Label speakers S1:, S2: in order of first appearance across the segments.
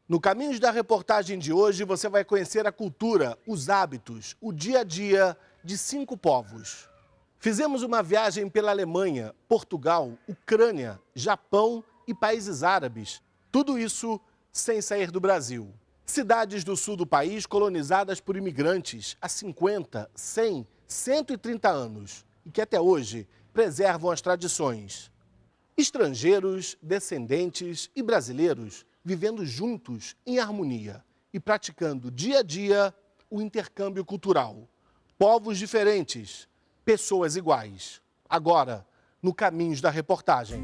S1: No Caminhos da Reportagem de hoje, você vai conhecer a cultura, os hábitos, o dia a dia de 5 povos. Fizemos uma viagem pela Alemanha, Portugal, Ucrânia, Japão e países árabes. Tudo isso sem sair do Brasil. Cidades do sul do país colonizadas por imigrantes há 50, 100, 130 anos e que até hoje preservam as tradições. Estrangeiros, descendentes e brasileiros vivendo juntos em harmonia e praticando dia a dia o intercâmbio cultural. Povos diferentes, pessoas iguais. Agora, no Caminhos da Reportagem.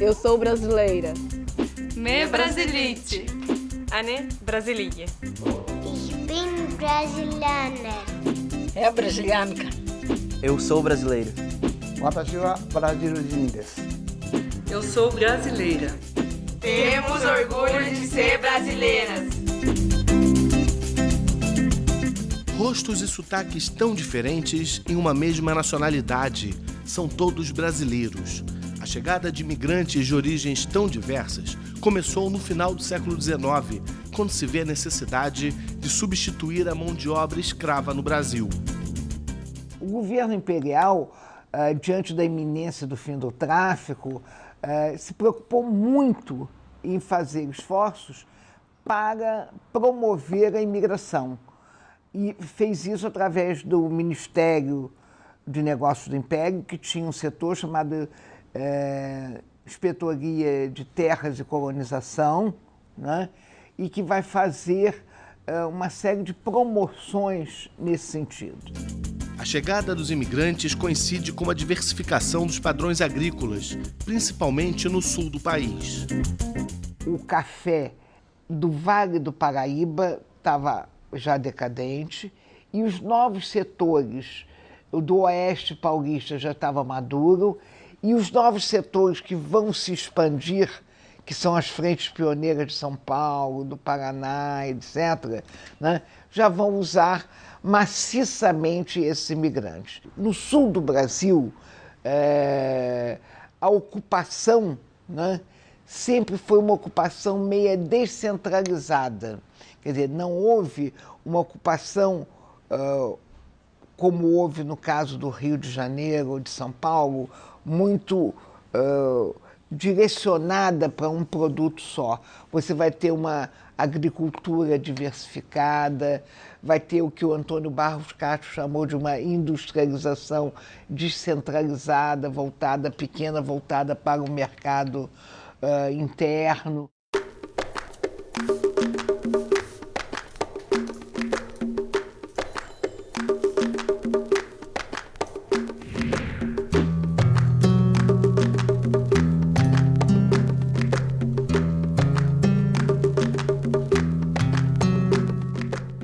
S2: Eu sou brasileira.
S3: Me Brasilite. Ane Brasilie.
S4: Ich bin Brasilianer.
S5: É brasilianca.
S6: Eu sou brasileiro.
S3: Eu sou brasileira.
S7: Temos orgulho de ser brasileiras.
S1: Rostos e sotaques tão diferentes em uma mesma nacionalidade. São todos brasileiros. A chegada de imigrantes de origens tão diversas começou no final do século XIX, quando se vê a necessidade de substituir a mão de obra escrava no Brasil.
S5: O governo imperial, diante da iminência do fim do tráfico, se preocupou muito em fazer esforços para promover a imigração. E fez isso através do Ministério de Negócios do Império, que tinha um setor chamado Inspetoria de Terras e Colonização, né? E que vai fazer uma série de promoções nesse sentido.
S1: A chegada dos imigrantes coincide com a diversificação dos padrões agrícolas, principalmente no sul do país.
S5: O café do Vale do Paraíba estava já decadente e os novos setores do Oeste Paulista já estava maduro e os novos setores que vão se expandir, que são as frentes pioneiras de São Paulo, do Paraná, etc., né, já vão usar maciçamente esses imigrantes. No sul do Brasil, a ocupação, né, sempre foi uma ocupação meio descentralizada. Quer dizer, não houve uma ocupação como houve no caso do Rio de Janeiro ou de São Paulo, muito direcionada para um produto só. Você vai ter uma agricultura diversificada, vai ter o que o Antônio Barros Castro chamou de uma industrialização descentralizada, voltada, pequena, voltada para o mercado interno.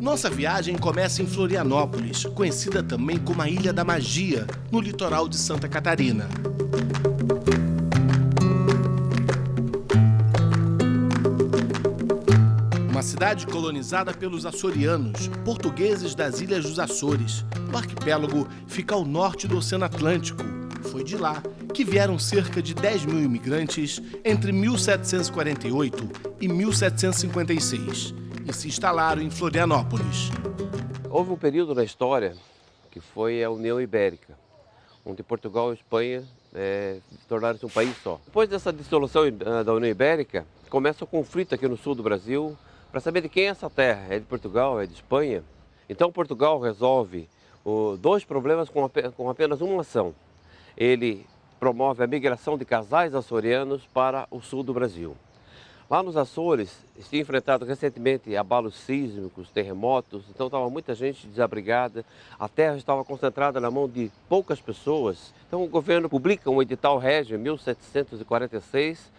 S1: Nossa viagem começa em Florianópolis, conhecida também como a Ilha da Magia, no litoral de Santa Catarina. Uma cidade colonizada pelos açorianos, portugueses das Ilhas dos Açores. O arquipélago fica ao norte do Oceano Atlântico. Foi de lá que vieram cerca de 10 mil imigrantes entre 1748 e 1756. E se instalaram em Florianópolis.
S8: Houve um período na história que foi a União Ibérica, onde Portugal e Espanha tornaram-se um país só. Depois dessa dissolução da União Ibérica, começa o conflito aqui no sul do Brasil para saber de quem é essa terra, é de Portugal, é de Espanha. Então Portugal resolve dois problemas com apenas uma ação. Ele promove a migração de casais açorianos para o sul do Brasil. Lá nos Açores, tinha enfrentado recentemente abalos sísmicos, terremotos, então estava muita gente desabrigada, a terra estava concentrada na mão de poucas pessoas. Então o governo publica um edital régio em 1746,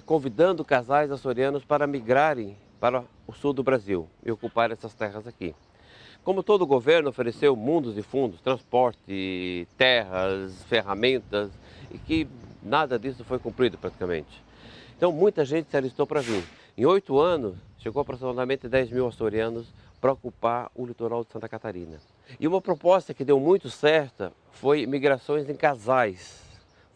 S8: convidando casais açorianos para migrarem para o sul do Brasil e ocupar essas terras aqui. Como todo governo ofereceu mundos e fundos, transporte, terras, ferramentas, e que nada disso foi cumprido praticamente. Então, muita gente se alistou para vir. Em 8 anos, chegou aproximadamente 10 mil açorianos para ocupar o litoral de Santa Catarina. E uma proposta que deu muito certa foi migrações em casais,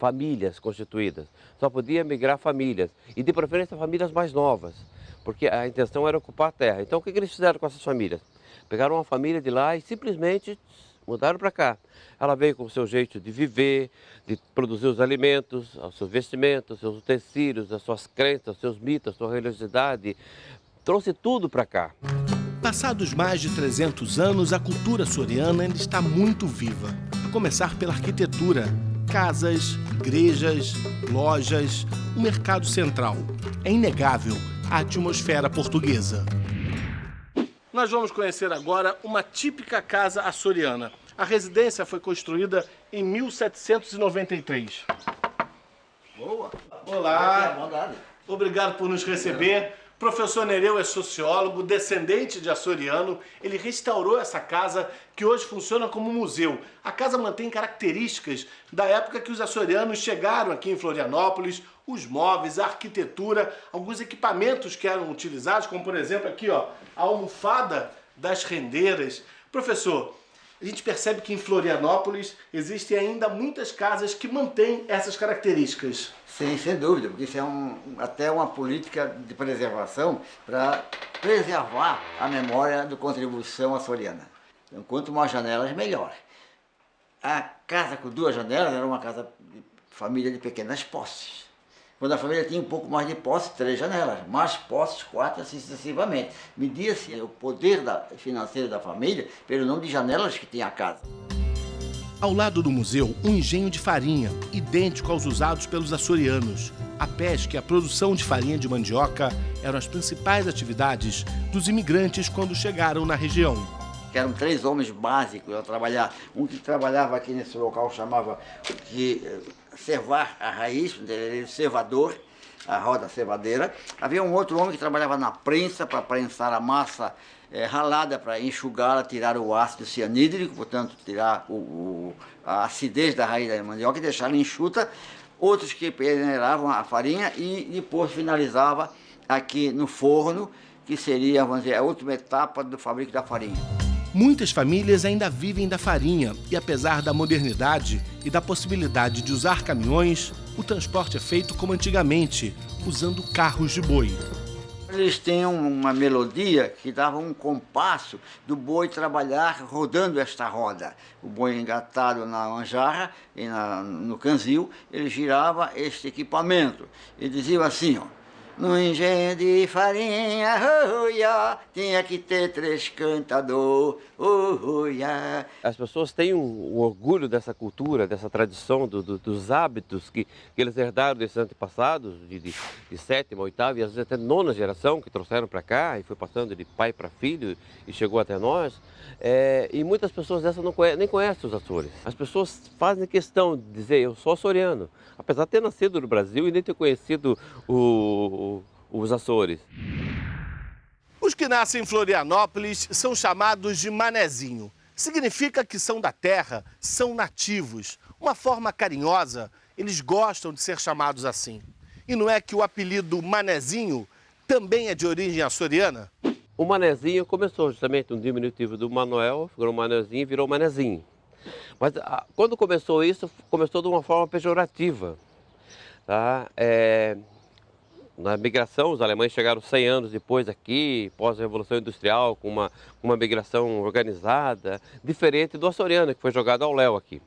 S8: famílias constituídas, só podia migrar famílias, e de preferência famílias mais novas, porque a intenção era ocupar a terra. Então o que eles fizeram com essas famílias? Pegaram uma família de lá e simplesmente mudaram para cá. Ela veio com o seu jeito de viver, de produzir os alimentos, os seus vestimentos, os seus utensílios, as suas crenças, os seus mitos, a sua religiosidade, trouxe tudo para cá.
S1: Passados mais de 300 anos, a cultura açoriana ainda está muito viva. A começar pela arquitetura, casas, igrejas, lojas, o mercado central. É inegável a atmosfera portuguesa. Nós vamos conhecer agora uma típica casa açoriana. A residência foi construída em 1793.
S9: Boa!
S1: Olá! Obrigado por nos receber. Professor Nereu é sociólogo, descendente de açoriano. Ele restaurou essa casa que hoje funciona como museu. A casa mantém características da época que os açorianos chegaram aqui em Florianópolis, os móveis, a arquitetura, alguns equipamentos que eram utilizados, como por exemplo aqui, ó, a almofada das rendeiras. Professor, a gente percebe que em Florianópolis existem ainda muitas casas que mantêm essas características.
S9: Sim, sem dúvida, porque isso é até uma política de preservação para preservar a memória da contribuição açoriana. Então, quanto mais janelas, melhor. A casa com 2 janelas era uma casa de família de pequenas posses. Quando a família tinha um pouco mais de posse, 3 janelas, mais posses, 4, assim sucessivamente. Media-se o poder financeiro da família pelo número de janelas que tinha a casa.
S1: Ao lado do museu, um engenho de farinha, idêntico aos usados pelos açorianos. A pesca e a produção de farinha de mandioca eram as principais atividades dos imigrantes quando chegaram na região.
S9: Eram 3 homens básicos a trabalhar. Um que trabalhava aqui nesse local chamava de servar a raiz, ele era o servador, a roda servadeira. Havia um outro homem que trabalhava na prensa para prensar a massa ralada para enxugá-la, tirar o ácido cianídrico, portanto tirar a acidez da raiz da mandioca e deixá-la enxuta. Outros que peneiravam a farinha e depois finalizava aqui no forno, que seria, vamos dizer, a última etapa do fabrico da farinha.
S1: Muitas famílias ainda vivem da farinha e, apesar da modernidade e da possibilidade de usar caminhões, o transporte é feito como antigamente, usando carros de boi.
S9: Eles tinham uma melodia que dava um compasso do boi trabalhar rodando esta roda. O boi engatado na manjarra e no canzil, ele girava este equipamento. E dizia assim, ó: no engenho de farinha, tinha que ter 3 cantadores,
S8: As pessoas têm um orgulho dessa cultura, dessa tradição, dos hábitos que eles herdaram desses antepassados, de 7ª, 8ª e às vezes até 9ª geração, que trouxeram para cá e foi passando de pai para filho e chegou até nós. E muitas pessoas dessas nem conhecem os Açores. As pessoas fazem questão de dizer: eu sou açoriano, apesar de ter nascido no Brasil e nem ter conhecido os Açores.
S1: Os que nascem em Florianópolis são chamados de manezinho. Significa que são da terra, são nativos. Uma forma carinhosa, eles gostam de ser chamados assim. E não é que o apelido manezinho também é de origem açoriana?
S8: O manezinho começou justamente um diminutivo do Manuel, ficou manezinho e virou manezinho. Mas quando começou isso, começou de uma forma pejorativa. Tá? Na migração, os alemães chegaram 100 anos depois aqui, pós-revolução industrial, com uma migração organizada, diferente do açoriano, que foi jogado ao léu aqui.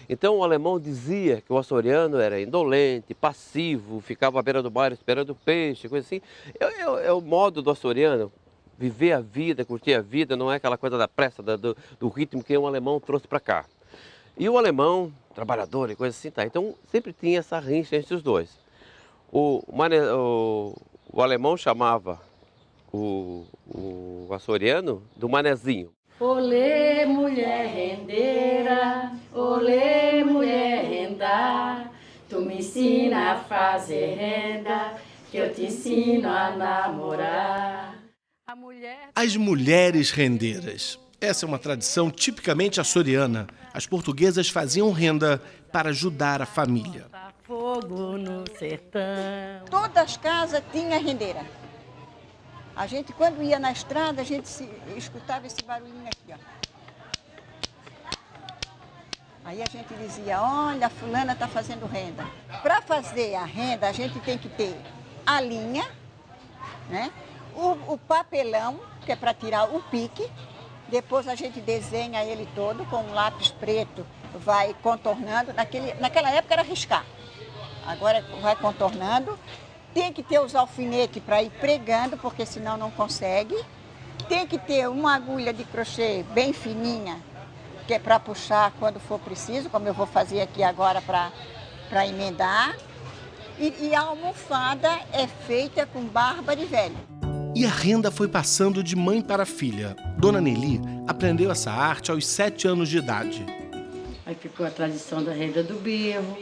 S8: Então o alemão dizia que o açoriano era indolente, passivo, ficava à beira do mar esperando peixe, coisa assim. É o modo do açoriano. Viver a vida, curtir a vida, não é aquela coisa da pressa, do ritmo que o alemão trouxe para cá. E o alemão, trabalhador e coisa assim, tá. Então sempre tinha essa rincha entre os dois. O alemão chamava o açoriano do manezinho.
S10: Olê, mulher rendeira, olê, mulher renda, tu me ensina a fazer renda, que eu te ensino a namorar.
S1: As mulheres rendeiras. Essa é uma tradição tipicamente açoriana. As portuguesas faziam renda para ajudar a família.
S10: Fogo no sertão.
S11: Todas as casas tinham rendeira. A gente, quando ia na estrada, a gente escutava esse barulhinho aqui, ó. Aí a gente dizia, olha, a fulana está fazendo renda. Para fazer a renda, a gente tem que ter a linha, né? O papelão, que é para tirar o pique. Depois a gente desenha ele todo com um lápis preto, vai contornando. Naquela época era riscar, agora vai contornando. Tem que ter os alfinetes para ir pregando, porque senão não consegue. Tem que ter uma agulha de crochê bem fininha, que é para puxar quando for preciso, como eu vou fazer aqui agora para emendar. E a almofada é feita com barba de velho.
S1: E a renda foi passando de mãe para filha. Dona Nelly aprendeu essa arte aos 7 anos de idade.
S10: Aí ficou a tradição da renda do berro,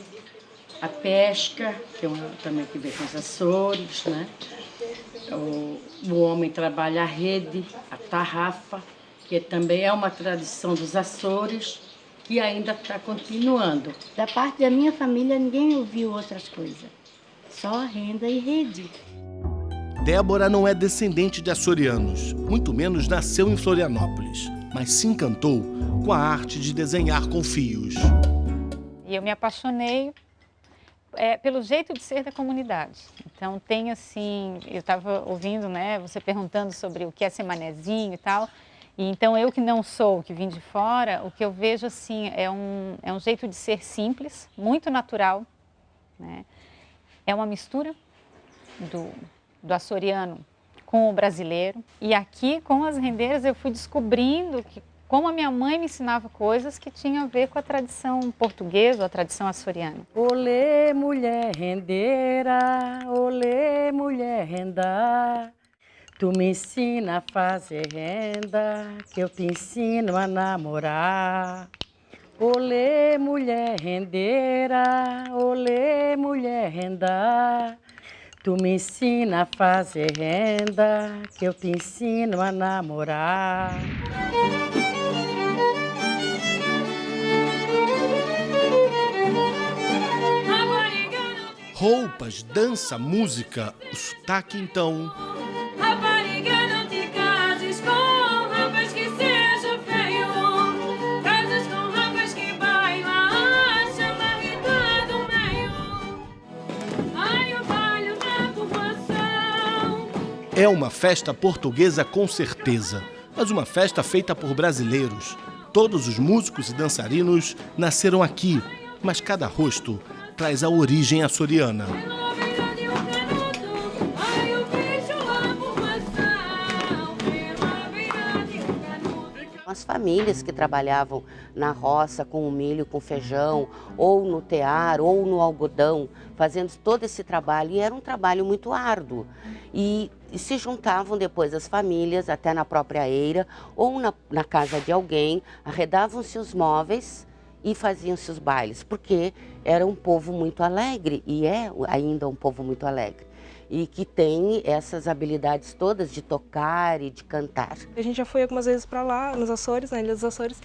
S10: a pesca, que também que vem com os Açores, né? O homem trabalha a rede, a tarrafa, que também é uma tradição dos Açores, que ainda está continuando.
S12: Da parte da minha família, ninguém ouviu outras coisas. Só renda e rede.
S1: Débora não é descendente de açorianos, muito menos nasceu em Florianópolis, mas se encantou com a arte de desenhar com fios.
S13: E eu me apaixonei pelo jeito de ser da comunidade. Então tem assim, eu estava ouvindo, né, você perguntando sobre o que é ser manezinho e tal, e então eu que não sou, que vim de fora, o que eu vejo assim é um jeito de ser simples, muito natural, né? É uma mistura do açoriano com o brasileiro. E aqui, com as rendeiras, eu fui descobrindo que como a minha mãe me ensinava coisas que tinham a ver com a tradição portuguesa ou a tradição açoriana.
S10: Olê, mulher rendeira, olê, mulher renda, tu me ensina a fazer renda, que eu te ensino a namorar. Olê, mulher rendeira, olê, mulher renda, tu me ensina a fazer renda, que eu te ensino a namorar.
S1: Roupas, dança, música, o sotaque então.
S3: Rapariga, não te cases com rapaz que seja feio. Casas com rapaz que baila, chama Rita do meio. Ai, o baile da povoação.
S1: É uma festa portuguesa com certeza, mas uma festa feita por brasileiros. Todos os músicos e dançarinos nasceram aqui, mas cada rosto traz a origem açoriana.
S14: As famílias que trabalhavam na roça com o milho, com o feijão, ou no tear, ou no algodão, fazendo todo esse trabalho, e era um trabalho muito árduo. E se juntavam depois as famílias, até na própria eira, ou na casa de alguém, arredavam-se os móveis e faziam-se os bailes, porque era um povo muito alegre, e é ainda um povo muito alegre, e que tem essas habilidades todas de tocar e de cantar.
S3: A gente já foi algumas vezes para lá, nos Açores, na Ilha dos Açores,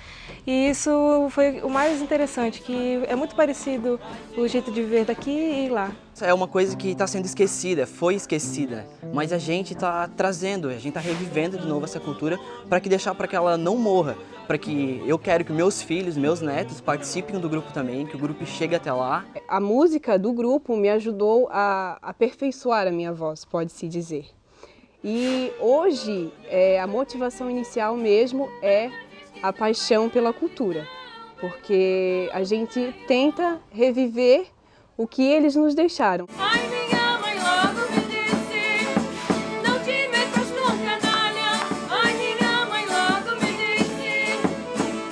S3: e isso foi o mais interessante, que é muito parecido o jeito de viver daqui e lá.
S6: É uma coisa que está sendo esquecida, foi esquecida, mas a gente está trazendo, a gente está revivendo de novo essa cultura para que ela não morra, para que eu quero que meus filhos, meus netos participem do grupo também, que o grupo chegue até lá.
S15: A música do grupo me ajudou a aperfeiçoar a minha voz, pode-se dizer. E hoje a motivação inicial mesmo é a paixão pela cultura, porque a gente tenta reviver o que eles nos deixaram.
S3: Ai, minha mãe logo me disse, não te metas no canalha. Ai, minha mãe logo me disse,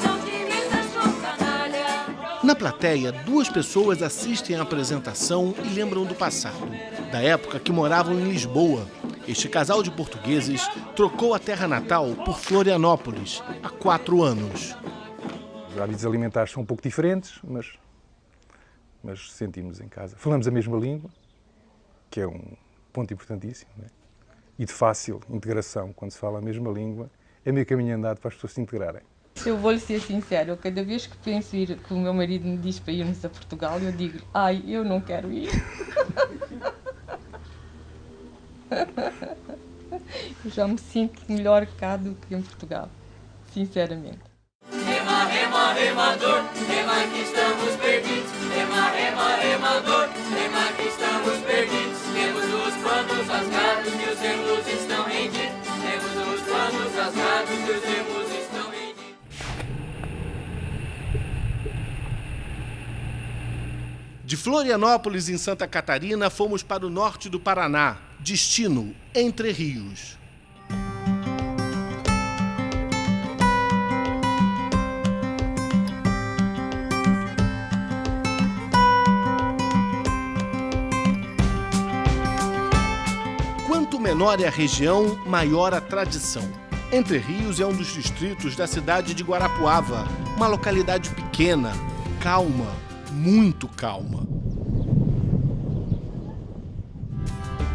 S3: não te metas no canalha.
S1: Na plateia, 2 pessoas assistem à apresentação e lembram do passado, da época que moravam em Lisboa. Este casal de portugueses trocou a terra natal por Florianópolis há 4 anos.
S16: Os hábitos alimentares são um pouco diferentes, mas sentimos em casa. Falamos a mesma língua, que é um ponto importantíssimo, né? E de fácil integração, quando se fala a mesma língua, é meio caminho andado para as pessoas se integrarem.
S17: Eu vou-lhe ser sincero, cada vez que penso ir, que o meu marido me diz para irmos a Portugal, eu digo, ai, eu não quero ir. Eu já me sinto melhor cá do que em Portugal, sinceramente.
S3: Rema, rema, remador, rema. rema que estamos perdidos. Rema, rema, remador, rema que estamos perdidos. Temos os panos rasgados e os remos estão rendidos. Temos os panos rasgados e os remos estão rendidos.
S1: De Florianópolis, em Santa Catarina, fomos para o norte do Paraná. Destino, Entre Rios. Quanto menor é a região, maior a tradição. Entre Rios é um dos distritos da cidade de Guarapuava, uma localidade pequena, calma, muito calma.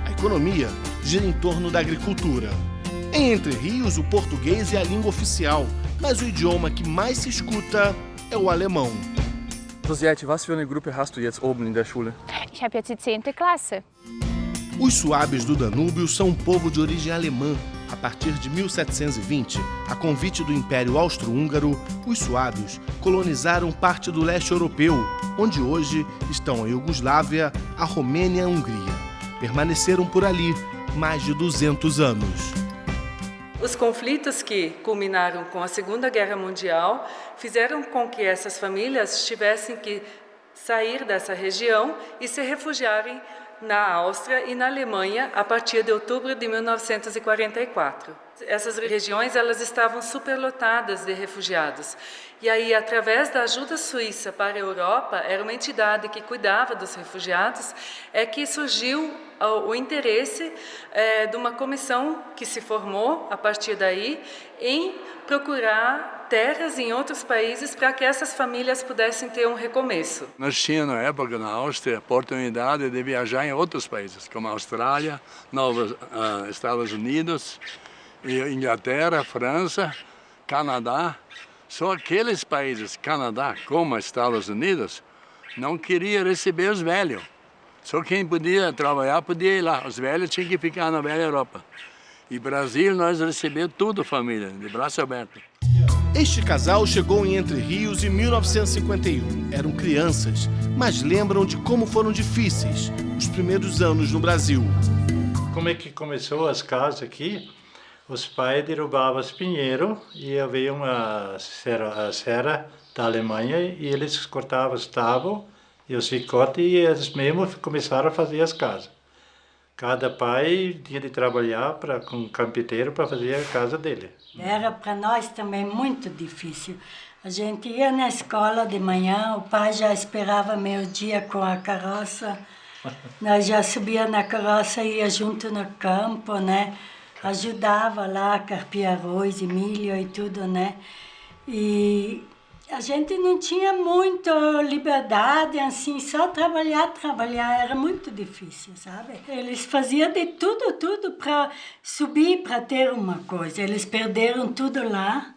S1: A economia gira em torno da agricultura. Em Entre Rios, o português é a língua oficial, mas o idioma que mais se escuta é o alemão.
S18: Rosette, was für eine Gruppe hast du jetzt oben in der Schule?
S19: Ich habe jetzt die 10. Klasse.
S1: Os suábios do Danúbio são um povo de origem alemã. A partir de 1720, a convite do Império Austro-Húngaro, os suábios colonizaram parte do leste europeu, onde hoje estão a Iugoslávia, a Romênia e a Hungria. Permaneceram por ali mais de 200 anos.
S20: Os conflitos que culminaram com a Segunda Guerra Mundial fizeram com que essas famílias tivessem que sair dessa região e se refugiarem na Áustria e na Alemanha a partir de outubro de 1944. Essas regiões elas estavam superlotadas de refugiados. E aí, através da ajuda suíça para a Europa, era uma entidade que cuidava dos refugiados, é que surgiu o interesse de uma comissão que se formou a partir daí em procurar terras em outros países para que essas famílias pudessem ter um recomeço.
S21: Nós tínhamos na época na Áustria a oportunidade de viajar em outros países, como a Austrália, Estados Unidos, Inglaterra, França, Canadá. Só aqueles países, Canadá como Estados Unidos, não queriam receber os velhos. Só quem podia trabalhar podia ir lá. Os velhos tinham que ficar na velha Europa. E Brasil, nós recebemos tudo, família, de braço aberto.
S1: Este casal chegou em Entre Rios em 1951. Eram crianças, mas lembram de como foram difíceis os primeiros anos no Brasil.
S22: Como é que começou as casas aqui? Os pais derrubavam os pinheiros e havia uma serra da Alemanha e eles cortavam os tábuas e os chicotes e eles mesmos começaram a fazer as casas. Cada pai tinha de trabalhar com um carpinteiro para fazer a casa dele.
S10: Era para nós também muito difícil. A gente ia na escola de manhã, o pai já esperava meio-dia com a carroça. Nós já subia na carroça e ia junto no campo, né? Ajudava lá a carpir arroz e milho e tudo, né? E a gente não tinha muita liberdade, assim, só trabalhar, era muito difícil, sabe? Eles faziam de tudo para subir, para ter uma coisa. Eles perderam tudo lá,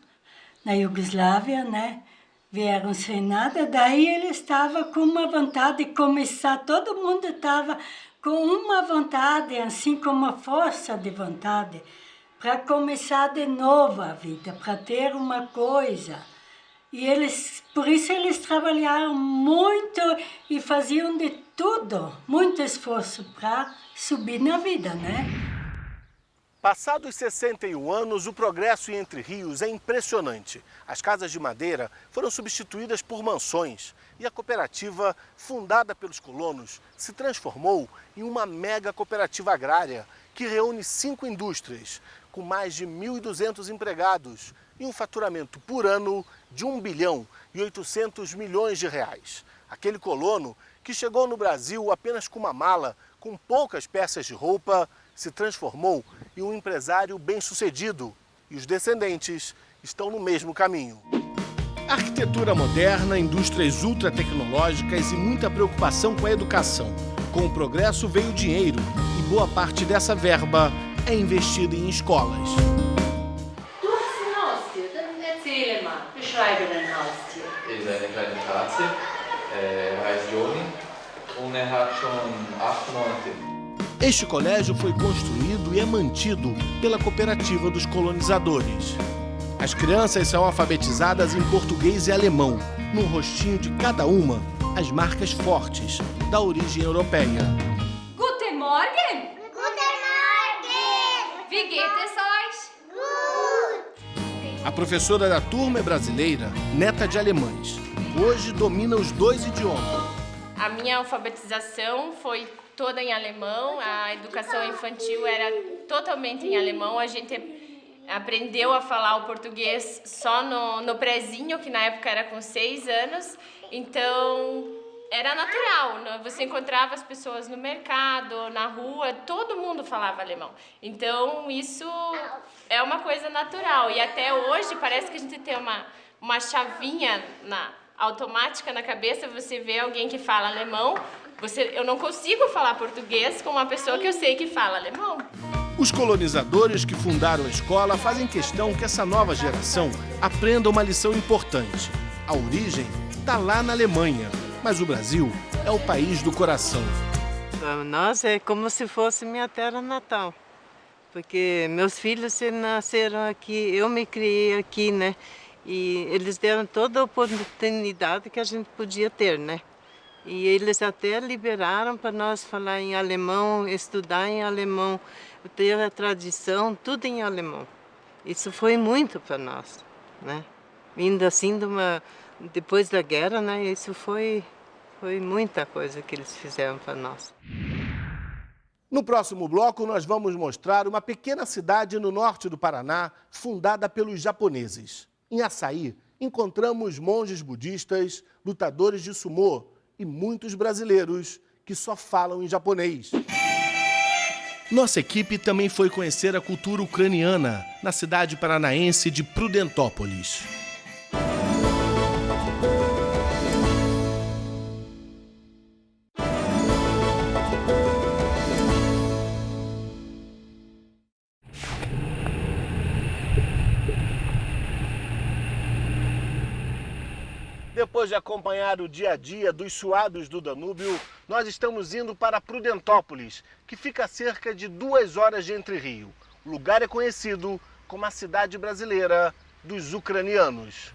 S10: na Iugoslávia, né? Vieram sem nada, daí eles estavam com uma vontade de começar, todo mundo estava com uma vontade, assim, com uma força de vontade, para começar de novo a vida, para ter uma coisa. E eles, por isso eles trabalharam muito e faziam de tudo, muito esforço para subir na vida, né?
S1: Passados 61 anos, o progresso em Entre Rios é impressionante. As casas de madeira foram substituídas por mansões e a cooperativa, fundada pelos colonos, se transformou em uma mega cooperativa agrária que reúne 5 indústrias, com mais de 1.200 empregados e um faturamento por ano de 1 bilhão e 800 milhões de reais. Aquele colono que chegou no Brasil apenas com uma mala, com poucas peças de roupa, se transformou em um empresário bem-sucedido e os descendentes estão no mesmo caminho. Arquitetura moderna, indústrias ultratecnológicas e muita preocupação com a educação. Com o progresso veio o dinheiro e boa parte dessa verba é investida em escolas.
S3: Erzähle mal, beschreibe dein Haustier.
S23: Er ist eine kleine Katze, heißt Joni und hat schon 8 Monate.
S1: Este colégio foi construído e é mantido pela cooperativa dos colonizadores. As crianças são alfabetizadas em português e alemão. No rostinho de cada uma, as marcas fortes da origem europeia.
S3: Guten Morgen! Guten Morgen! Wie geht es euch? Gut!
S1: A professora da turma é brasileira, neta de alemães. Hoje domina os 2 idiomas.
S2: A minha alfabetização foi toda em alemão, a educação infantil era totalmente em alemão. A gente aprendeu a falar o português só no prezinho, que na época era com 6 anos. Então, era natural. Você encontrava as pessoas no mercado, na rua, todo mundo falava alemão. Então, isso é uma coisa natural. E até hoje, parece que a gente tem uma chavinha automática na cabeça. Você vê alguém que fala alemão, eu não consigo falar português com uma pessoa que eu sei que fala alemão.
S1: Os colonizadores que fundaram a escola fazem questão que essa nova geração aprenda uma lição importante. A origem está lá na Alemanha, mas o Brasil é o país do coração.
S4: Para nós é como se fosse minha terra natal, porque meus filhos nasceram aqui, eu me criei aqui, né? E eles deram toda a oportunidade que a gente podia ter, né? E eles até liberaram para nós falar em alemão, estudar em alemão, ter a tradição, tudo em alemão. Isso foi muito para nós, né? Vindo assim depois da guerra, né? Isso foi muita coisa que eles fizeram para nós.
S1: No próximo bloco, nós vamos mostrar uma pequena cidade no norte do Paraná, fundada pelos japoneses. Em Açaí, encontramos monges budistas, lutadores de sumô e muitos brasileiros que só falam em japonês. Nossa equipe também foi conhecer a cultura ucraniana na cidade paranaense de Prudentópolis. Depois de acompanhar o dia a dia dos suados do Danúbio, nós estamos indo para Prudentópolis, que fica a cerca de 2 horas de Entre Rio. O lugar é conhecido como a cidade brasileira dos ucranianos.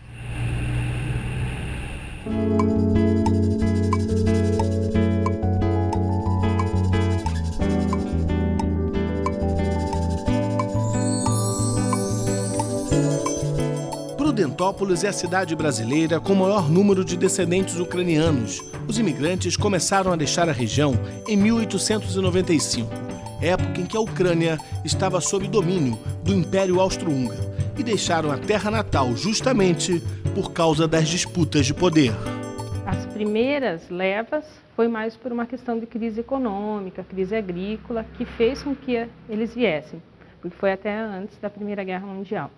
S1: Prudentópolis é a cidade brasileira com o maior número de descendentes ucranianos. Os imigrantes começaram a deixar a região em 1895, época em que a Ucrânia estava sob domínio do Império Austro-Húngaro, e deixaram a terra natal justamente por causa das disputas de poder.
S7: As primeiras levas foi mais por uma questão de crise econômica, crise agrícola, que fez com que eles viessem, porque foi até antes da Primeira Guerra Mundial.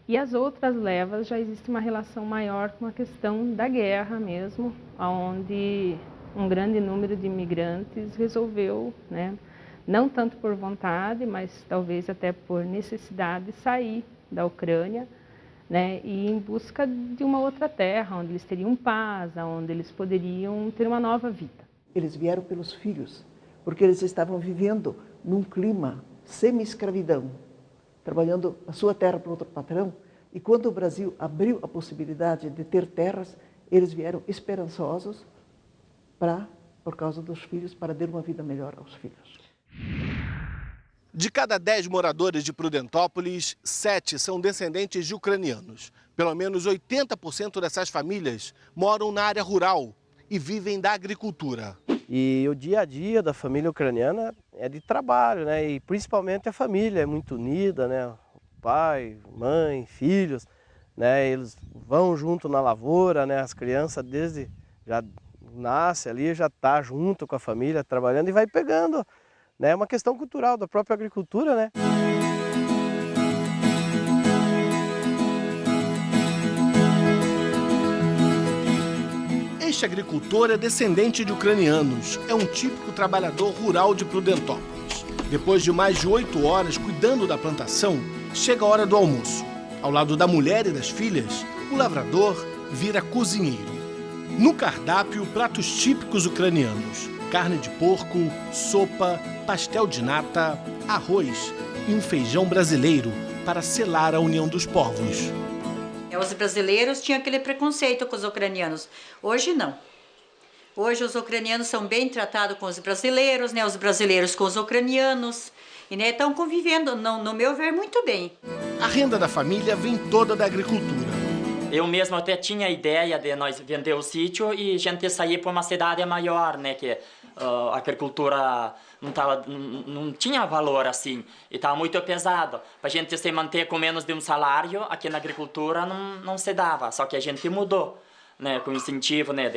S7: E as outras levas já existe uma relação maior com a questão da guerra mesmo, onde um grande número de imigrantes resolveu, né, não tanto por vontade, mas talvez até por necessidade, sair da Ucrânia, né, e ir em busca de uma outra terra, onde eles teriam paz, onde eles poderiam ter uma nova vida.
S24: Eles vieram pelos filhos, porque eles estavam vivendo num clima semi-escravidão, trabalhando a sua terra para outro patrão, e quando o Brasil abriu a possibilidade de ter terras, eles vieram esperançosos por causa dos filhos, para dar uma vida melhor aos filhos.
S1: De cada 10 moradores de Prudentópolis, 7 são descendentes de ucranianos. Pelo menos 80% dessas famílias moram na área rural e vivem da agricultura.
S25: E o dia a dia da família ucraniana é de trabalho, né? E principalmente a família é muito unida, né? Pai, mãe, filhos, né? Eles vão junto na lavoura, né? As crianças desde já nasce ali, já tá junto com a família trabalhando e vai pegando, né? É uma questão cultural da própria agricultura, né?
S1: Este agricultor é descendente de ucranianos. É um típico trabalhador rural de Prudentópolis. Depois de mais de 8 horas cuidando da plantação, chega a hora do almoço. Ao lado da mulher e das filhas, o lavrador vira cozinheiro. No cardápio, pratos típicos ucranianos: carne de porco, sopa, pastel de nata, arroz e um feijão brasileiro para selar a união dos povos.
S5: Os brasileiros tinham aquele preconceito com os ucranianos. Hoje não. Hoje os ucranianos são bem tratados com os brasileiros, né? Os brasileiros com os ucranianos. E né, estão convivendo, no meu ver, muito bem.
S1: A renda da família vem toda da agricultura.
S8: Eu mesmo até tinha a ideia de nós vender o sítio e a gente sair para uma cidade maior, né? Que a agricultura não tinha valor assim, e estava muito pesado. Para a gente se manter com menos de um salário, aqui na agricultura não se dava. Só que a gente mudou, né? Com incentivo, né?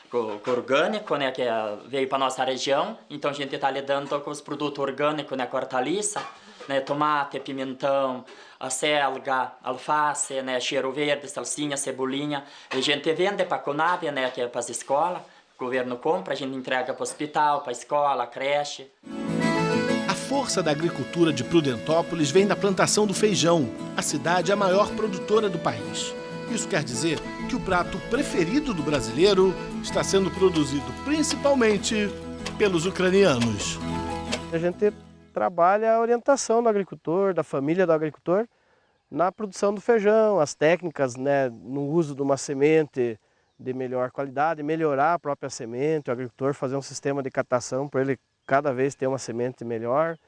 S8: Com o orgânico, né? Que veio para nossa região. Então a gente está lidando com os produtos orgânicos, né? Com hortaliça, né? Tomate, pimentão, a selga, alface, né? Cheiro verde, salsinha, cebolinha. A gente vende para a Conab, né? Que é para as escolas. O governo compra, a gente entrega para o hospital, para a escola, creche.
S1: A força da agricultura de Prudentópolis vem da plantação do feijão. A cidade é a maior produtora do país. Isso quer dizer que o prato preferido do brasileiro está sendo produzido principalmente pelos ucranianos.
S25: A gente trabalha a orientação do agricultor, da família do agricultor, na produção do feijão, as técnicas, né, no uso de uma semente de melhor qualidade, melhorar a própria semente, o agricultor fazer um sistema de captação para ele cada vez ter uma semente melhor,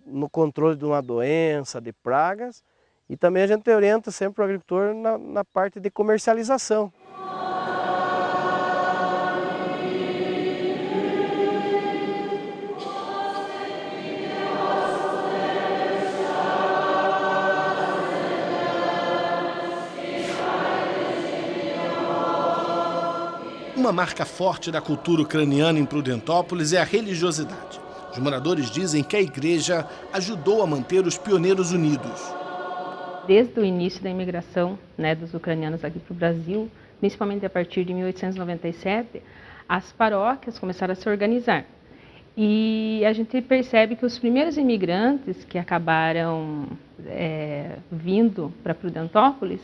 S25: no controle de uma doença, de pragas, e também a gente orienta sempre o agricultor na parte de comercialização.
S1: Uma marca forte da cultura ucraniana em Prudentópolis é a religiosidade. Os moradores dizem que a igreja ajudou a manter os pioneiros unidos.
S7: Desde o início da imigração, né, dos ucranianos aqui para o Brasil, principalmente a partir de 1897, as paróquias começaram a se organizar. E a gente percebe que os primeiros imigrantes que acabaram vindo para Prudentópolis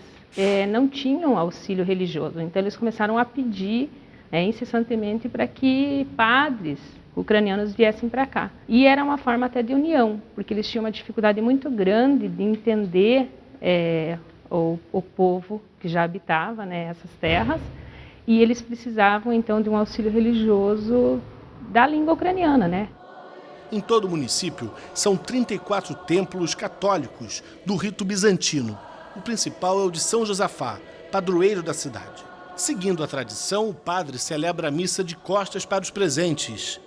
S7: não tinham auxílio religioso. Então eles começaram a pedir incessantemente para que padres ucranianos viessem para cá. E era uma forma até de união, porque eles tinham uma dificuldade muito grande de entender o povo que já habitava, né, essas terras, e eles precisavam então de um auxílio religioso da língua ucraniana, né?
S1: Em todo o município, são 34 templos católicos do rito bizantino. O principal é o de São Josafá, padroeiro da cidade. Seguindo a tradição, o padre celebra a missa de costas para os presentes.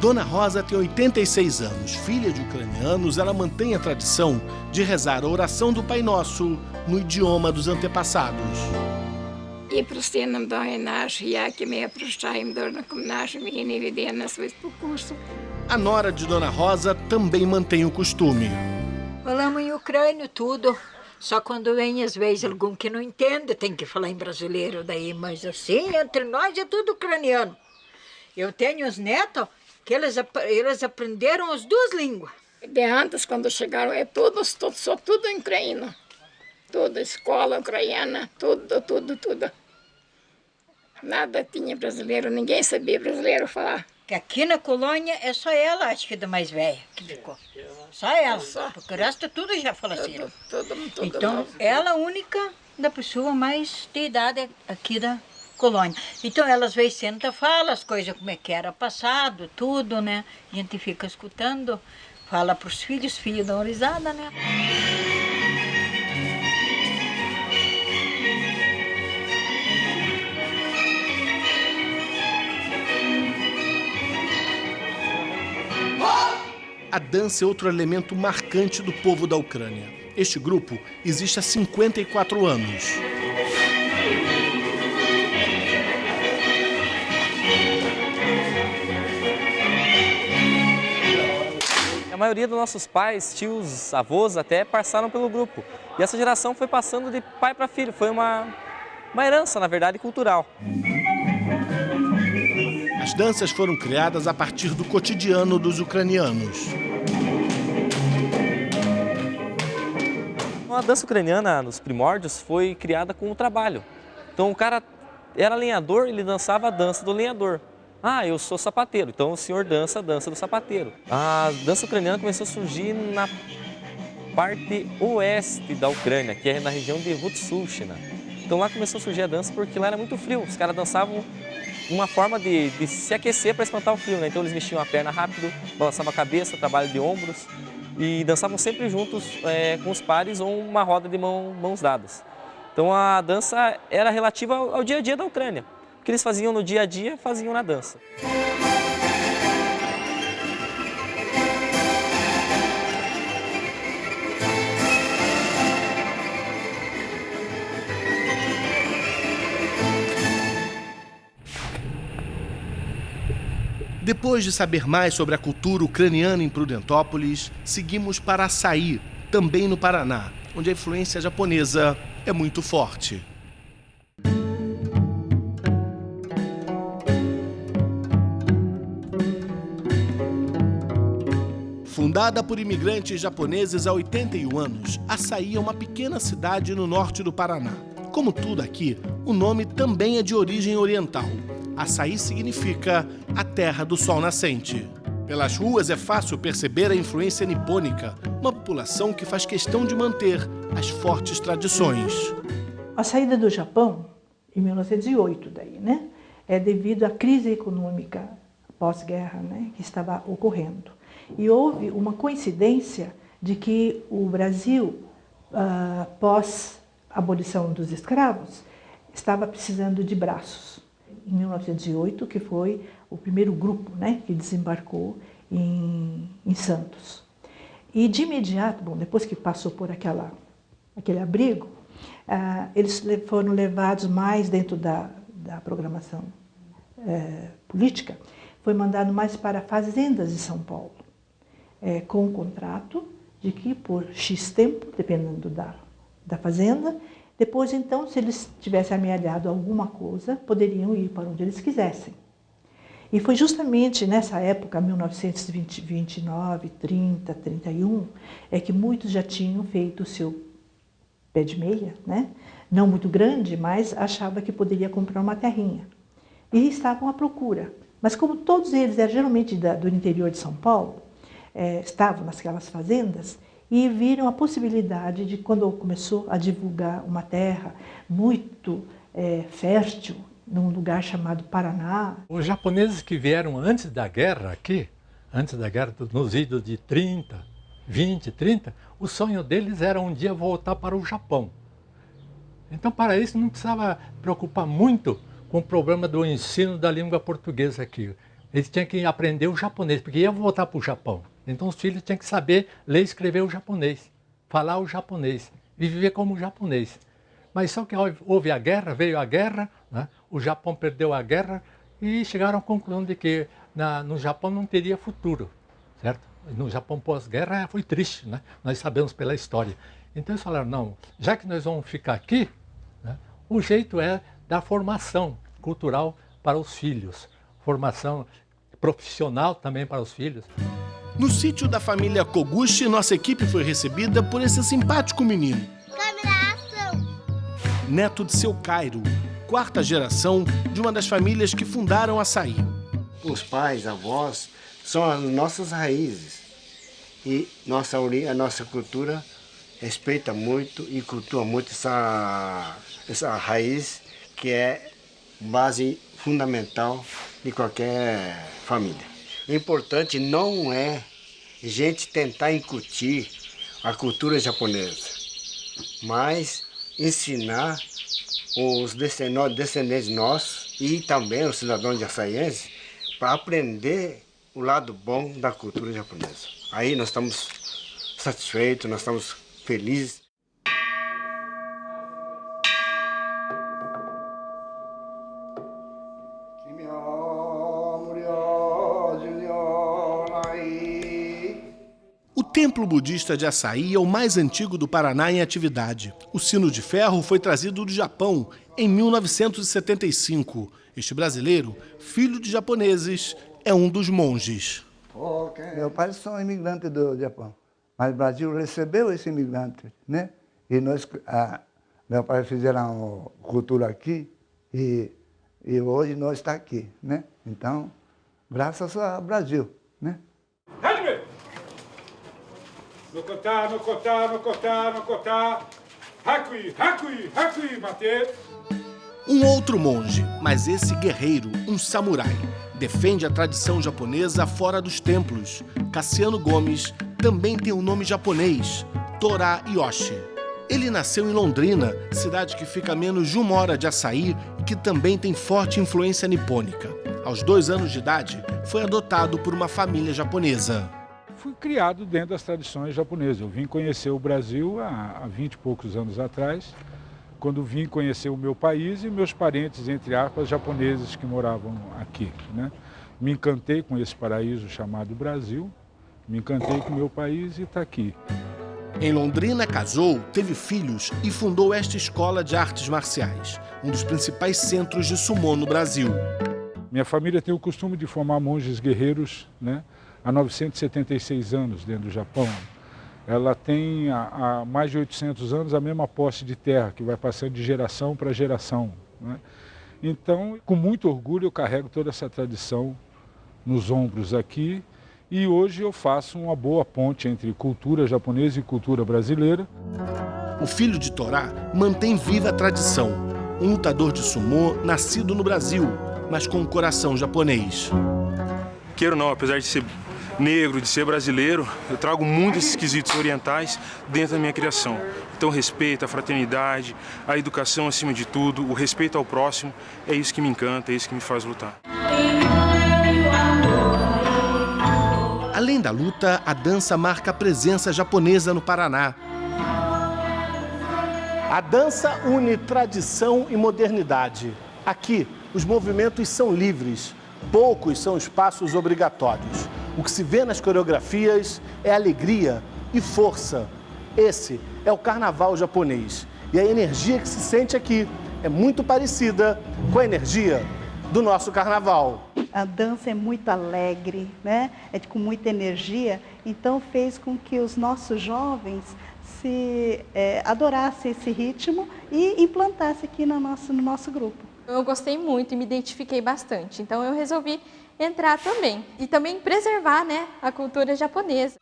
S1: Dona Rosa tem 86 anos. Filha de ucranianos, ela mantém a tradição de rezar a oração do Pai Nosso no idioma dos antepassados.
S9: И прости нам, Боже наш, як и мы прощаем должникам нашим, и не веди нас в искушение.
S1: A nora de Dona Rosa também mantém o costume.
S11: Falamos em ucrânio tudo, só quando vem às vezes algum que não entende, tem que falar em brasileiro daí, mas assim, entre nós é tudo ucraniano. Eu tenho os netos que eles aprenderam as duas línguas.
S9: De antes, quando chegaram, só tudo em ucraniano. Tudo, escola ucraniana, tudo. Nada tinha brasileiro, ninguém sabia brasileiro falar.
S11: Que aqui na colônia é só ela, acho que da mais velha que ficou. Só ela, porque o resto tudo já faleceram. Então, ela é a única da pessoa mais de idade aqui da colônia. Então, ela às vezes senta, fala as coisas como é que era passado, tudo, né? A gente fica escutando, fala para os filhos dão risada, né?
S1: A dança é outro elemento marcante do povo da Ucrânia. Este grupo existe há 54 anos.
S12: A maioria dos nossos pais, tios, avós até passaram pelo grupo. E essa geração foi passando de pai para filho. Foi uma herança, na verdade, cultural.
S1: As danças foram criadas a partir do cotidiano dos ucranianos.
S12: A dança ucraniana, nos primórdios, foi criada com o trabalho. Então o cara era lenhador, ele dançava a dança do lenhador. Ah, eu sou sapateiro, então o senhor dança a dança do sapateiro. A dança ucraniana começou a surgir na parte oeste da Ucrânia, que é na região de Rutsulchina. Então lá começou a surgir a dança porque lá era muito frio. Os caras dançavam uma forma de se aquecer para espantar o frio, né? Então eles mexiam a perna rápido, balançavam a cabeça, trabalho de ombros e dançavam sempre juntos com os pares ou uma roda de mãos dadas. Então a dança era relativa ao dia a dia da Ucrânia. O que eles faziam no dia a dia, faziam na dança.
S1: Depois de saber mais sobre a cultura ucraniana em Prudentópolis, seguimos para Açaí, também no Paraná, onde a influência japonesa é muito forte. Fundada por imigrantes japoneses há 81 anos, Açaí é uma pequena cidade no norte do Paraná. Como tudo aqui, o nome também é de origem oriental. Açaí significa a terra do sol nascente. Pelas ruas é fácil perceber a influência nipônica, uma população que faz questão de manter as fortes tradições.
S6: A saída do Japão, em 1908, né, é devido à crise econômica pós-guerra, né, que estava ocorrendo. E houve uma coincidência de que o Brasil, pós abolição dos escravos, estava precisando de braços. Em 1908, que foi o primeiro grupo, né, que desembarcou em Santos. E de imediato, bom, depois que passou por aquele abrigo, eles foram levados mais dentro da programação política, foi mandado mais para fazendas de São Paulo, com um contrato de que por X tempo, dependendo da fazenda, depois, então, se eles tivessem amealhado alguma coisa, poderiam ir para onde eles quisessem. E foi justamente nessa época, 1929, 30, 31, que muitos já tinham feito o seu pé de meia, né? Não muito grande, mas achava que poderia comprar uma terrinha. E estavam à procura. Mas como todos eles eram geralmente do interior de São Paulo, estavam naquelas fazendas, e viram a possibilidade de, quando começou a divulgar uma terra muito fértil, num lugar chamado Paraná.
S13: Os japoneses que vieram antes da guerra aqui, nos idos de 20, 30, o sonho deles era um dia voltar para o Japão. Então, para isso, não precisava preocupar muito com o problema do ensino da língua portuguesa aqui. Eles tinham que aprender o japonês, porque iam voltar para o Japão. Então os filhos tinham que saber ler e escrever o japonês, falar o japonês e viver como japonês. Mas só que houve a guerra, veio a guerra, né? O Japão perdeu a guerra e chegaram à conclusão de que no Japão não teria futuro, certo? No Japão pós-guerra foi triste, né? Nós sabemos pela história. Então eles falaram, não, já que nós vamos ficar aqui, né, o jeito é dar formação cultural para os filhos, formação profissional também para os filhos.
S1: No sítio da família Koguchi, nossa equipe foi recebida por esse simpático menino. Neto de seu Cairo, quarta geração de uma das famílias que fundaram Açaí.
S14: Os pais, avós, são as nossas raízes. E a nossa cultura respeita muito e cultua muito essa raiz que é base fundamental de qualquer família. O importante não é a gente tentar incutir a cultura japonesa, mas ensinar os descendentes nossos e também os cidadãos de açaienses para aprender o lado bom da cultura japonesa. Aí nós estamos satisfeitos, nós estamos felizes.
S1: O templo budista de Açaí é o mais antigo do Paraná em atividade. O sino de ferro foi trazido do Japão em 1975. Este brasileiro, filho de japoneses, é um dos monges.
S15: Meu pai são imigrantes do Japão, mas o Brasil recebeu esse imigrante, né? E nós, meu pai fizeram cultura aqui e E hoje nós estamos aqui, né? Então, graças ao Brasil, né?
S16: No kota, no kota, no kota, no kota. Hakui, hakui, hakui, bater.
S1: Um outro monge, mas esse guerreiro, um samurai, defende a tradição japonesa fora dos templos. Cassiano Gomes também tem um nome japonês, Tora Yoshi. Ele nasceu em Londrina, cidade que fica a menos de 1 hora de Açaí e que também tem forte influência nipônica. Aos 2 anos de idade, foi adotado por uma família japonesa.
S16: Fui criado dentro das tradições japonesas. Eu vim conhecer o Brasil há 20 e poucos anos atrás, quando vim conhecer o meu país e meus parentes, entre aspas, japoneses que moravam aqui, né? Me encantei com esse paraíso chamado Brasil, me encantei com o meu país e está aqui.
S1: Em Londrina, casou, teve filhos e fundou esta escola de artes marciais, um dos principais centros de sumô no Brasil.
S16: Minha família tem o costume de formar monges guerreiros, né? Há 976 anos dentro do Japão. Ela tem há mais de 800 anos a mesma posse de terra, que vai passando de geração para geração, né? Então, com muito orgulho, eu carrego toda essa tradição nos ombros aqui. E hoje eu faço uma boa ponte entre cultura japonesa e cultura brasileira.
S1: O filho de Torá mantém viva a tradição. Um lutador de sumô nascido no Brasil, mas com um coração japonês.
S17: Queiro não, apesar de ser negro, de ser brasileiro, eu trago muitos esses quesitos orientais dentro da minha criação. Então, o respeito, a fraternidade, a educação acima de tudo, o respeito ao próximo, é isso que me encanta, é isso que me faz lutar.
S1: Além da luta, a dança marca a presença japonesa no Paraná. A dança une tradição e modernidade. Aqui, os movimentos são livres. Poucos são os passos obrigatórios. O que se vê nas coreografias é alegria e força. Esse é o carnaval japonês. E a energia que se sente aqui é muito parecida com a energia do nosso carnaval.
S18: A dança é muito alegre, né? É com muita energia, então fez com que os nossos jovens adorassem esse ritmo e implantassem aqui no nosso grupo.
S19: Eu gostei muito e me identifiquei bastante, então eu resolvi entrar também e também preservar, né, a cultura japonesa.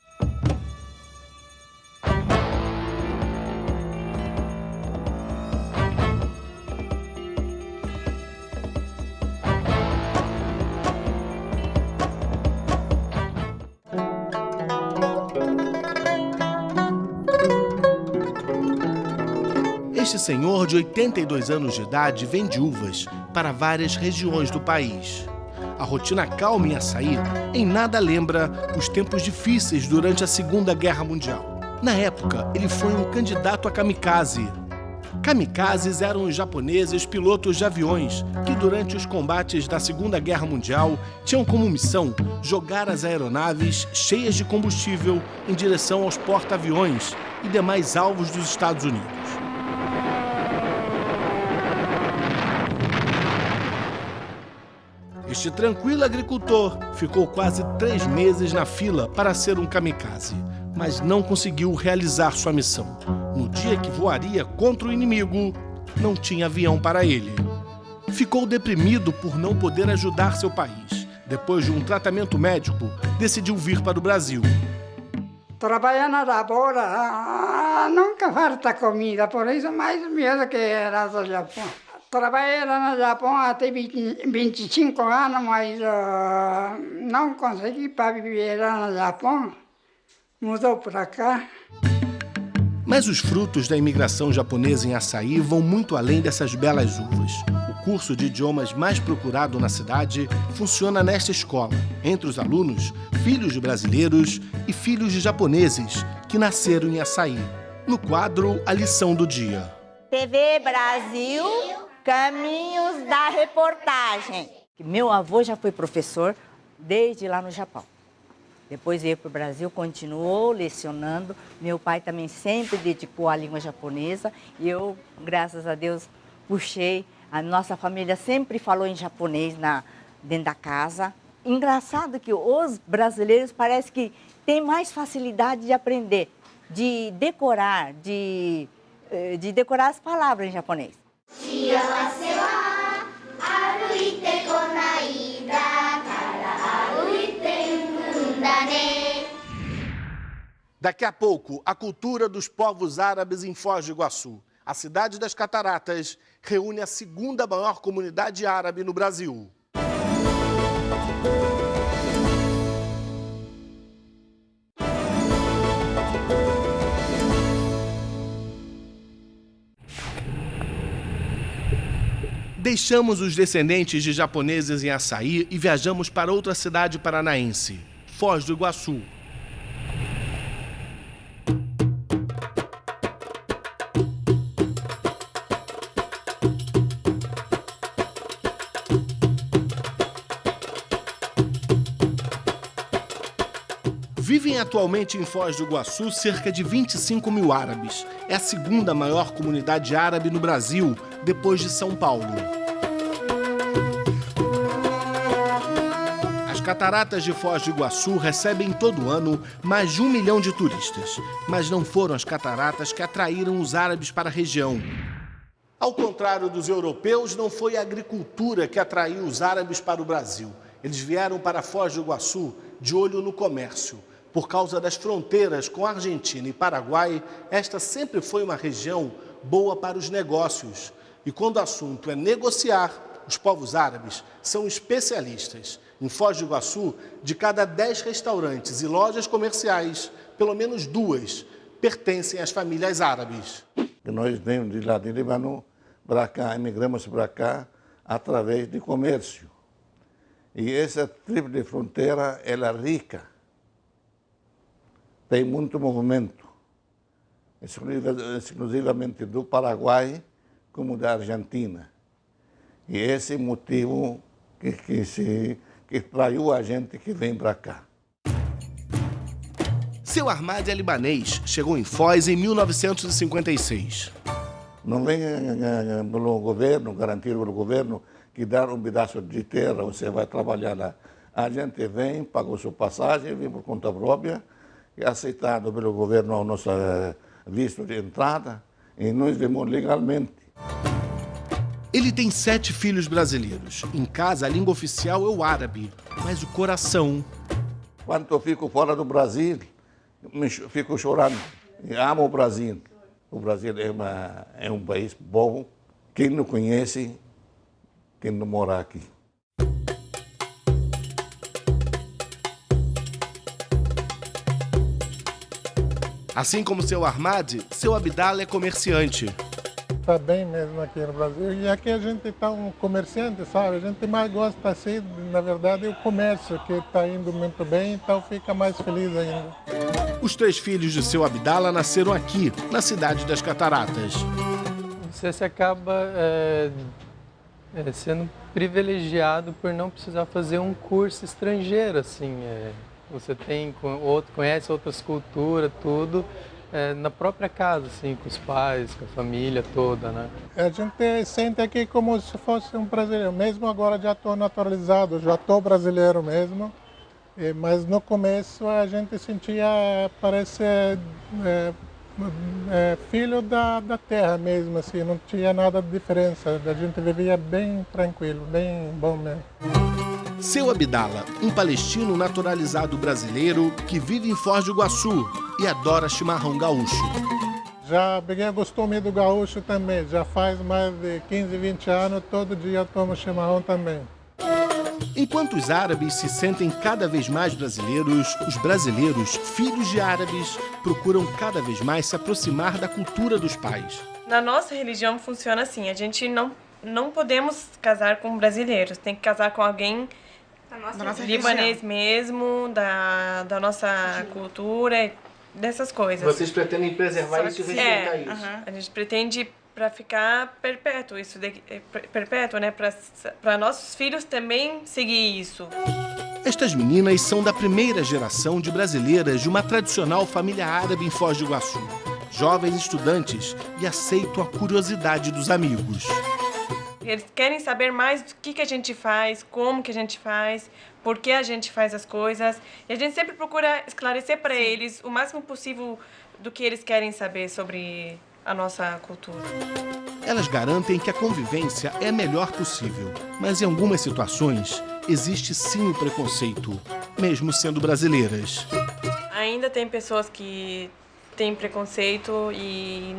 S1: Este senhor de 82 anos de idade vende uvas para várias regiões do país. A rotina calma em Açaí em nada lembra os tempos difíceis durante a Segunda Guerra Mundial. Na época, ele foi um candidato a kamikaze. Kamikazes eram os japoneses pilotos de aviões que, durante os combates da Segunda Guerra Mundial, tinham como missão jogar as aeronaves cheias de combustível em direção aos porta-aviões e demais alvos dos Estados Unidos. Este tranquilo agricultor ficou quase 3 meses na fila para ser um kamikaze, mas não conseguiu realizar sua missão. No dia que voaria contra o inimigo, não tinha avião para ele. Ficou deprimido por não poder ajudar seu país. Depois de um tratamento médico, decidiu vir para o Brasil.
S20: Trabalhar na lavoura, nunca falta comida, por isso mais medo que era do Japão. Trabalhei lá no Japão até 25 anos, mas não consegui para viver lá no Japão. Mudou para cá.
S1: Mas os frutos da imigração japonesa em Açaí vão muito além dessas belas uvas. O curso de idiomas mais procurado na cidade funciona nesta escola. Entre os alunos, filhos de brasileiros e filhos de japoneses que nasceram em Açaí. No quadro, a lição do dia.
S26: TV Brasil, Caminhos da Reportagem.
S5: Meu avô já foi professor desde lá no Japão. Depois veio para o Brasil, continuou lecionando. Meu pai também sempre dedicou à língua japonesa. E eu, graças a Deus, puxei. A nossa família sempre falou em japonês dentro da casa. Engraçado que os brasileiros parece que têm mais facilidade de aprender, de decorar, de decorar as palavras em japonês.
S3: 幸せはある
S1: Daqui a pouco, a cultura dos povos árabes em Foz do Iguaçu. A cidade das Cataratas reúne a segunda maior comunidade árabe no Brasil. Deixamos os descendentes de japoneses em Açaí e viajamos para outra cidade paranaense, Foz do Iguaçu. Vivem atualmente em Foz do Iguaçu cerca de 25 mil árabes. É a segunda maior comunidade árabe no Brasil, depois de São Paulo. As cataratas de Foz do Iguaçu recebem todo ano mais de 1 milhão de turistas. Mas não foram as cataratas que atraíram os árabes para a região. Ao contrário dos europeus, não foi a agricultura que atraiu os árabes para o Brasil. Eles vieram para Foz do Iguaçu de olho no comércio. Por causa das fronteiras com Argentina e Paraguai, esta sempre foi uma região boa para os negócios. E quando o assunto é negociar, os povos árabes são especialistas. Em Foz do Iguaçu, de cada 10 restaurantes e lojas comerciais, pelo menos 2 pertencem às famílias árabes.
S2: Nós viemos de lá de Líbano para cá, emigramos para cá através de comércio. E essa tríplice fronteira, ela é rica. Tem muito movimento, exclusivamente do Paraguai como da Argentina. E esse motivo que traiu a gente que vem para cá.
S1: Seu Ahmad é libanês, chegou em Foz em 1956.
S2: Não vem pelo governo, garantir pelo governo, que dar um pedaço de terra, você vai trabalhar lá. A gente vem, pagou sua passagem, vem por conta própria, é aceitado pelo governo o nosso visto de entrada, e nós vemos legalmente.
S1: Ele tem 7 filhos brasileiros. Em casa, a língua oficial é o árabe, mas o coração...
S2: Quando eu fico fora do Brasil, fico chorando. Eu amo o Brasil. O Brasil é um país bom. Quem não conhece, quem não mora aqui.
S1: Assim como seu Ahmad, seu Abdala é comerciante.
S4: Está bem mesmo aqui no Brasil. E aqui a gente está um comerciante, sabe? A gente mais gosta assim, na verdade, o comércio, que está indo muito bem, então fica mais feliz ainda.
S1: Os 3 filhos de seu Abdala nasceram aqui, na cidade das Cataratas.
S10: Você acaba sendo privilegiado por não precisar fazer um curso estrangeiro, assim. Você conhece outras culturas, tudo, na própria casa, assim, com os pais, com a família toda, né?
S4: A gente sente aqui como se fosse um brasileiro. Mesmo agora já estou naturalizado, já estou brasileiro mesmo. Mas no começo a gente sentia, parece, filho da terra mesmo, assim, não tinha nada de diferença. A gente vivia bem tranquilo, bem bom mesmo.
S1: Seu Abdala, um palestino naturalizado brasileiro que vive em Foz do Iguaçu e adora chimarrão gaúcho.
S4: Já peguei o costume do gaúcho também, já faz mais de 15, 20 anos, todo dia eu tomo chimarrão também.
S1: Enquanto os árabes se sentem cada vez mais brasileiros, os brasileiros, filhos de árabes, procuram cada vez mais se aproximar da cultura dos pais.
S21: Na nossa religião funciona assim, a gente não podemos casar com brasileiros, tem que casar com alguém libanês mesmo, da nossa cultura, dessas coisas.
S1: Vocês pretendem preservar isso e respeitar isso?
S21: A gente pretende para ficar perpétuo, isso perpétuo, né? Para nossos filhos também seguir isso.
S1: Estas meninas são da primeira geração de brasileiras de uma tradicional família árabe em Foz do Iguaçu. Jovens estudantes e aceitam a curiosidade dos amigos.
S21: Eles querem saber mais do que a gente faz, como que a gente faz, por que a gente faz as coisas. E a gente sempre procura esclarecer para eles o máximo possível do que eles querem saber sobre a nossa cultura.
S1: Elas garantem que a convivência é a melhor possível, mas em algumas situações existe sim o preconceito, mesmo sendo brasileiras.
S21: Ainda tem pessoas que têm preconceito e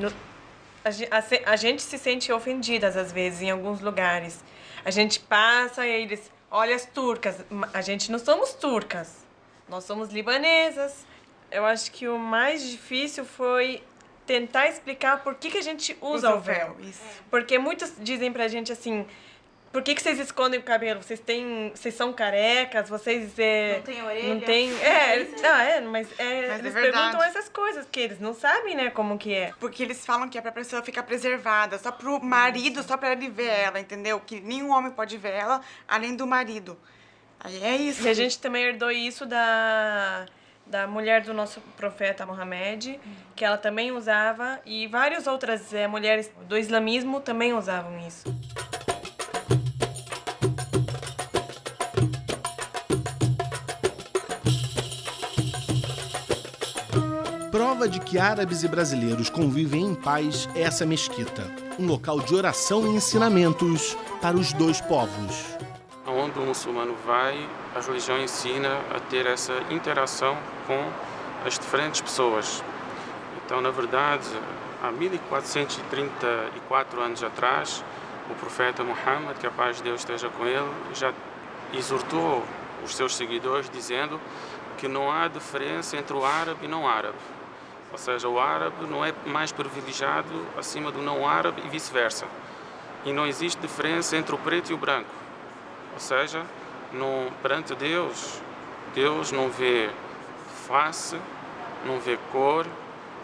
S21: a gente se sente ofendidas às vezes em alguns lugares. A gente passa e eles, olha as turcas. A gente não somos turcas, nós somos libanesas. Eu acho que o mais difícil foi tentar explicar por que a gente usa o véu.
S7: Isso.
S21: Porque muitos dizem pra gente assim, por que vocês escondem o cabelo? Vocês são carecas, vocês...
S7: Não tem orelha?
S21: Não tem... Mas eles perguntam essas coisas, que eles não sabem, né, como que é.
S7: Porque eles falam que é pra pessoa ficar preservada, só pro marido, só pra ele ver ela, entendeu? Que nenhum homem pode ver ela, além do marido. Aí é isso.
S21: E a gente também herdou isso da mulher do nosso profeta Mohammed, que ela também usava, e várias outras mulheres do islamismo também usavam isso.
S1: Prova de que árabes e brasileiros convivem em paz é essa mesquita, um local de oração e ensinamentos para os dois povos.
S8: Onde o muçulmano vai, a religião ensina a ter essa interação com as diferentes pessoas. Então, na verdade, há 1434 anos atrás, o profeta Muhammad, que a paz de Deus esteja com ele, já exortou os seus seguidores dizendo que não há diferença entre o árabe e não árabe. Ou seja, o árabe não é mais privilegiado acima do não árabe e vice-versa. E não existe diferença entre o preto e o branco. Ou seja, perante Deus, Deus não vê face, não vê cor,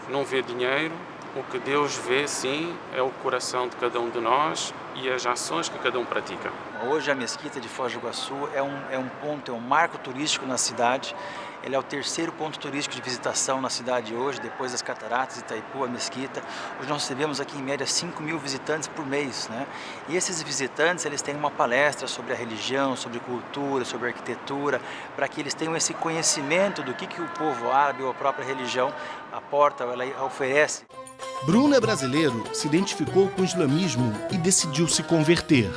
S8: não vê dinheiro. O que Deus vê, sim, é o coração de cada um de nós e as ações que cada um pratica.
S22: Hoje a mesquita de Foz do Iguaçu é um marco turístico na cidade. Ele é o terceiro ponto turístico de visitação na cidade hoje, depois das Cataratas, Itaipu, a mesquita. Hoje nós recebemos aqui em média 5.000 visitantes por mês, né? E esses visitantes, eles têm uma palestra sobre a religião, sobre cultura, sobre arquitetura, para que eles tenham esse conhecimento do que o povo árabe ou a própria religião aporta, ela oferece.
S1: Bruno é brasileiro, se identificou com o islamismo e decidiu se converter.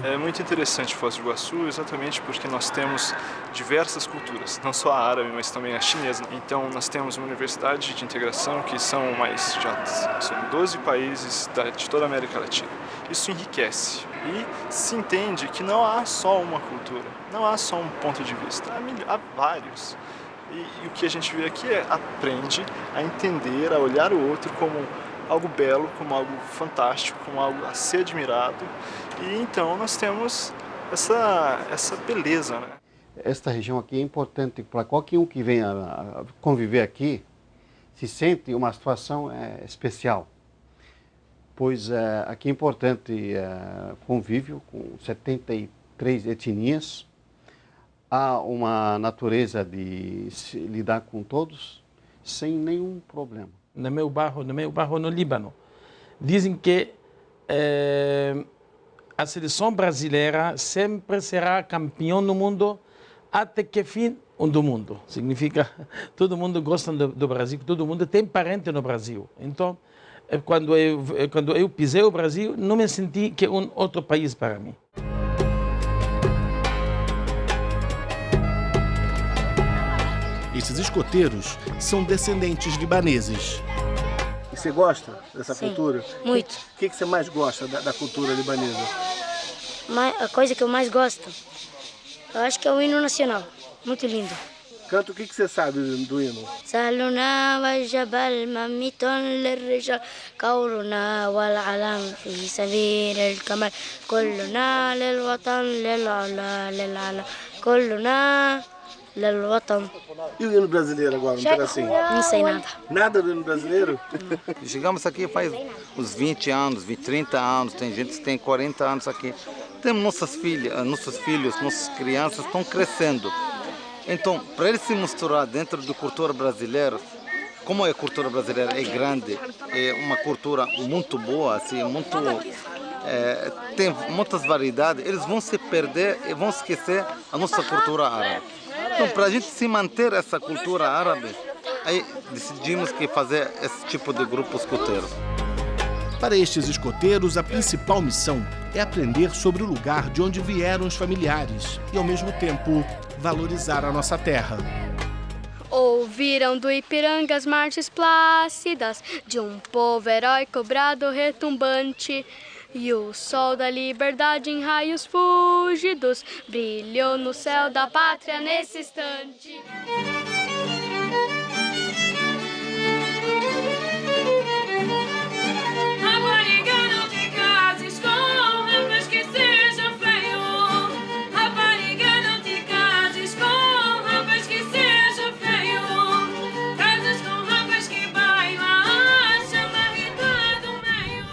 S23: É muito interessante Foz do Iguaçu exatamente porque nós temos diversas culturas, não só a árabe, mas também a chinesa. Então nós temos uma universidade de integração que são 12 países de toda a América Latina. Isso enriquece e se entende que não há só uma cultura, não há só um ponto de vista, há vários. E o que a gente vê aqui aprende a entender, a olhar o outro como algo belo, como algo fantástico, como algo a ser admirado. E então nós temos essa beleza, né?
S24: Esta região aqui é importante para qualquer um que venha a conviver aqui, se sente uma situação especial, pois aqui é importante convívio com 73 etnias, há uma natureza de se lidar com todos sem nenhum problema.
S25: No meu bairro no Líbano, dizem que a seleção brasileira sempre será campeão no mundo até que fim do mundo. Significa todo mundo gosta do Brasil, todo mundo tem parente no Brasil. Então, quando eu pisei o Brasil, não me senti que um outro país para mim.
S1: Esses escoteiros são descendentes libaneses.
S27: E você gosta dessa cultura?
S28: Muito.
S27: O que você mais gosta da cultura libanesa?
S28: A coisa que eu mais gosto, eu acho que é o hino nacional. Muito lindo.
S27: Canta o que você sabe do hino?
S28: Saluna wal jabal mamiton lirrijal qawluna wal alam fi sabil al kamal kulluna lil watan lil ala kulluna lil watan.
S27: E o hino brasileiro agora, um pedacinho?
S28: Não sei nada.
S27: Nada do hino brasileiro?
S29: Chegamos aqui faz uns 20 anos, 30 anos, tem gente que tem 40 anos aqui. Temos nossos filhos, nossas crianças estão crescendo. Então, para eles se misturar dentro da cultura brasileira, como a cultura brasileira é grande, é uma cultura muito boa, assim, tem muitas variedades, eles vão se perder e vão esquecer a nossa cultura árabe. Então, para a gente se manter essa cultura árabe, aí decidimos que fazer esse tipo de grupo escoteiro.
S1: Para estes escoteiros, a principal missão é aprender sobre o lugar de onde vieram os familiares e, ao mesmo tempo, valorizar a nossa terra.
S6: Ouviram do Ipiranga as marches plácidas de um povo heróico, brado retumbante. E o sol da liberdade em raios fúlgidos brilhou no céu da pátria nesse instante.
S3: Rapariga, não te cases com um rapaz que seja feio. Rapariga, não te cases com um rapaz que seja feio. Casas com um rapaz que baila a chamarrita do meio.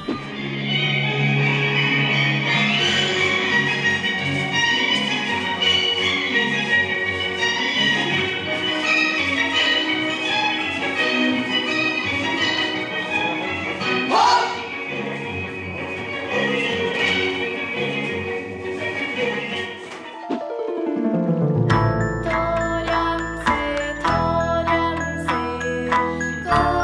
S6: Go